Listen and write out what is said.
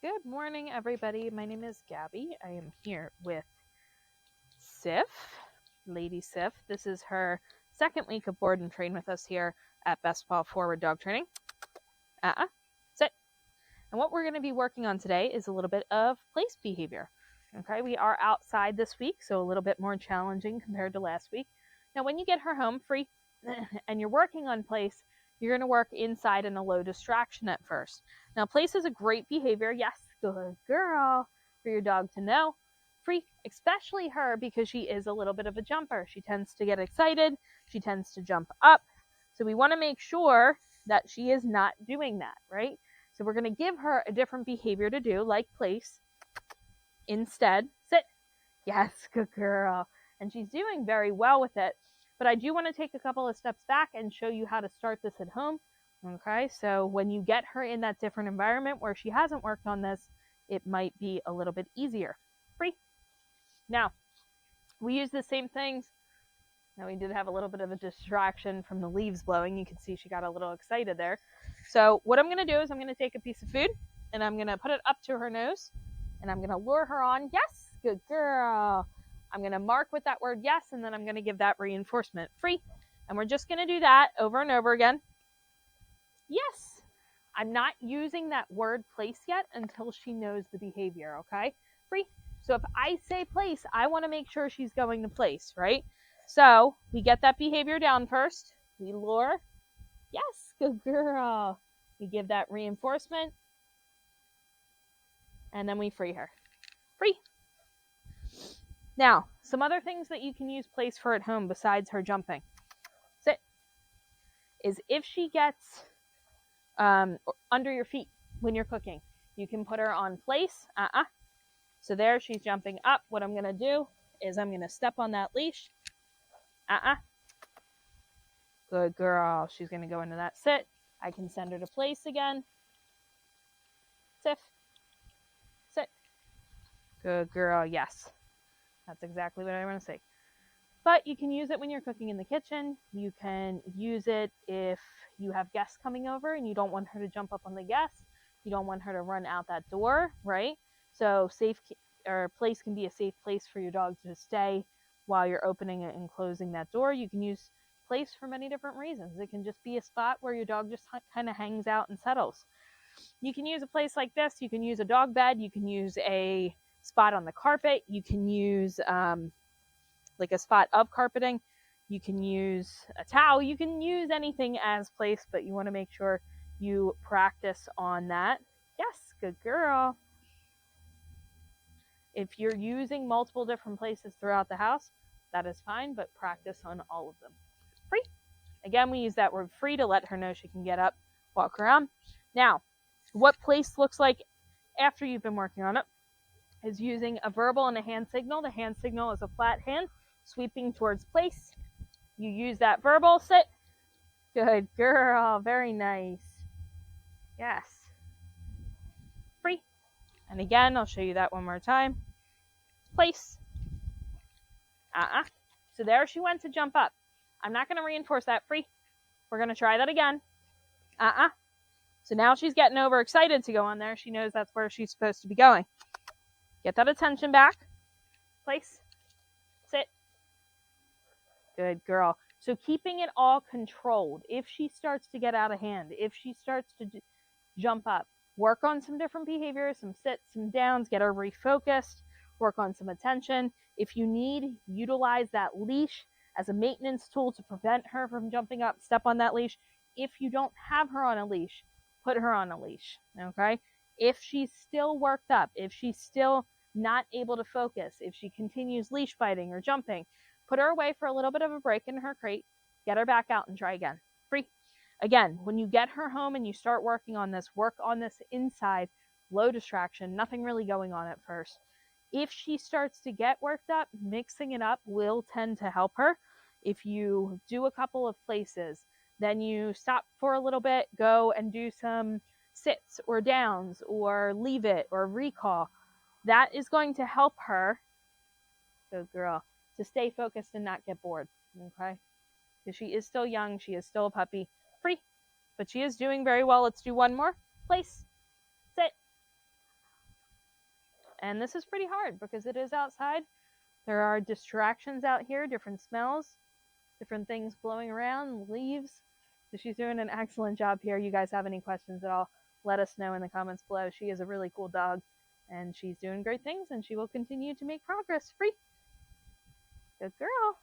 Good morning, everybody. My name is Gabby. I am here with Sif, Lady Sif. This is her second week of board and train with us here at Paw Forward Dog Training. Sit. And what we're going to be working on today is a little bit of place behavior. Okay, we are outside this week, so a little bit more challenging compared to last week. Now, when you get her home free and you're working on place, you're going to work inside in a low distraction at first. Now, place is a great behavior. Yes, good girl, for your dog to know. Free, especially her, because she is a little bit of a jumper. She tends to get excited. She tends to jump up. So we want to make sure that she is not doing that, right? So we're going to give her a different behavior to do, like place. Instead, sit. Yes, good girl. And she's doing very well with it. But I do want to take a couple of steps back and show you how to start this at home. Okay, so when you get her in that different environment where she hasn't worked on this, it might be a little bit easier. Free. Now, we use the same things. Now, we did have a little bit of a distraction from the leaves blowing. You can see she got a little excited there. So what I'm going to do is I'm going to take a piece of food and I'm going to put it up to her nose and I'm going to lure her on. Yes, good girl. I'm going to mark with that word yes, and then I'm going to give that reinforcement. Free. And we're just going to do that over and over again. Yes. I'm not using that word place yet until she knows the behavior, okay? Free. So if I say place, I want to make sure she's going to place, right? So we get that behavior down first. We lure. Yes, good girl. We give that reinforcement. And then we free her. Free. Now, some other things that you can use place for at home besides her jumping. Sit. Is if she gets under your feet when you're cooking, you can put her on place. So there she's jumping up. What I'm going to do is I'm going to step on that leash. Good girl. She's going to go into that sit. I can send her to place again. Sif. Sit. Good girl. Yes. That's exactly what I want to say. But you can use it when you're cooking in the kitchen. You can use it if you have guests coming over and you don't want her to jump up on the guests. You don't want her to run out that door, right? So place can be a safe place for your dog to stay while you're opening it and closing that door. You can use place for many different reasons. It can just be a spot where your dog just kind of hangs out and settles. You can use a place like this. You can use a dog bed. You can use a spot on the carpet. You can use like a spot of carpeting. You can use a towel. You can use anything as place, but you want to make sure you practice on that. Yes, good girl. If you're using multiple different places throughout the house, that is fine, but practice on all of them. Free. Again, we use that word free to let her know she can get up, walk around. Now, what place looks like after you've been working on it is using a verbal and a hand signal. The hand signal is a flat hand sweeping towards place. You use that verbal. Sit. Good girl. Very nice. Yes. Free. And again, I'll show you that one more time. Place. So there she went to jump up. I'm not going to reinforce that. Free. We're going to try that again. So now she's getting overexcited to go on there. She knows that's where she's supposed to be going. Get that attention back. Place. Sit. Good girl. So keeping it all controlled. If she starts to get out of hand, if she starts to jump up, work on some different behaviors, some sits, some downs, get her refocused, work on some attention. If you need, utilize that leash as a maintenance tool to prevent her from jumping up. Step on that leash. If you don't have her on a leash, put her on a leash, okay? If she's still worked up, if she's still not able to focus, if she continues leash biting or jumping, put her away for a little bit of a break in her crate, get her back out and try again. Free. Again, when you get her home and you start working on this, work on this inside, low distraction, nothing really going on at first. If she starts to get worked up, mixing it up will tend to help her. If you do a couple of places, then you stop for a little bit, go and do some sits or downs or leave it or recall. That is going to help her, good girl, to stay focused and not get bored, okay? Because she is still young, she is still a puppy. Free, but she is doing very well. Let's do one more. Place, sit. And this is pretty hard because it is outside. There are distractions out here, different smells, different things blowing around, leaves. So she's doing an excellent job here. You guys have any questions at all, let us know in the comments below. She is a really cool dog, and she's doing great things, and she will continue to make progress. Free. Good girl.